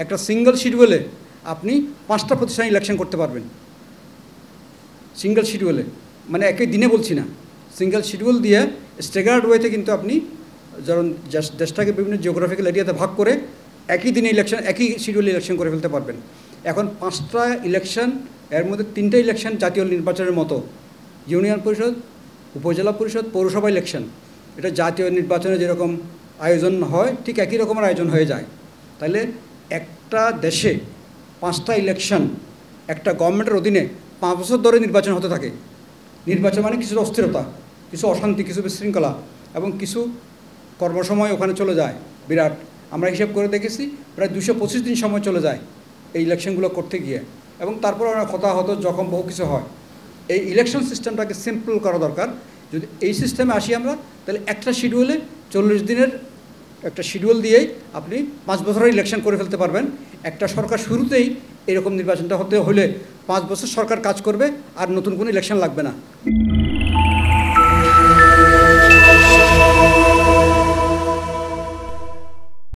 একটা সিঙ্গল শিডিউলে আপনি 5টা প্রতিষ্ঠানে ইলেকশন করতে পারবেন। সিঙ্গল শিডিউলে, মানে একই দিনে বলছি না, সিঙ্গল শিডিউল দিয়ে স্ট্যাগার্ড ওয়েতে কিন্তু আপনি যেমন দেশটাকে বিভিন্ন জিওগ্রাফিক্যাল এরিয়াতে ভাগ করে একই দিনে ইলেকশন, একই শিডিউলে ইলেকশন করে ফেলতে পারবেন। এখন 5টা ইলেকশন, এর মধ্যে 3টা ইলেকশন জাতীয় নির্বাচনের মতো, ইউনিয়ন পরিষদ, উপজেলা পরিষদ, পৌরসভা ইলেকশন, এটা জাতীয় নির্বাচনে যেরকম আয়োজন হয় ঠিক একই রকমের আয়োজন হয়ে যায়। তাহলে একটা দেশে 5টা ইলেকশন একটা গভর্নমেন্টের অধীনে 5 বছর ধরে নির্বাচন হতে থাকে। নির্বাচন মানে কিছু অস্থিরতা, কিছু অশান্তি, কিছু বিশৃঙ্খলা এবং কিছু কর্মসময় ওখানে চলে যায় বিরাট। আমরা হিসাব করে দেখেছি প্রায় 225 দিন সময় চলে যায় এই ইলেকশনগুলো করতে গিয়ে, এবং তারপর আমরা কথা হতো যখন বহু কিছু হয়। এই ইলেকশন সিস্টেমটাকে সিম্পল করা দরকার। যদি এই সিস্টেমে আসি আমরা, তাহলে একটা শিডিউলে 40 দিনের একটা শিডিউল দিয়েই আপনি 5 বছরের ইলেকশন করে ফেলতে পারবেন। একটা সরকার শুরুতেই এরকম নির্বাচনটা হতে হলে 5 বছর সরকার কাজ করবে, আর নতুন কোনো ইলেকশন লাগবে না।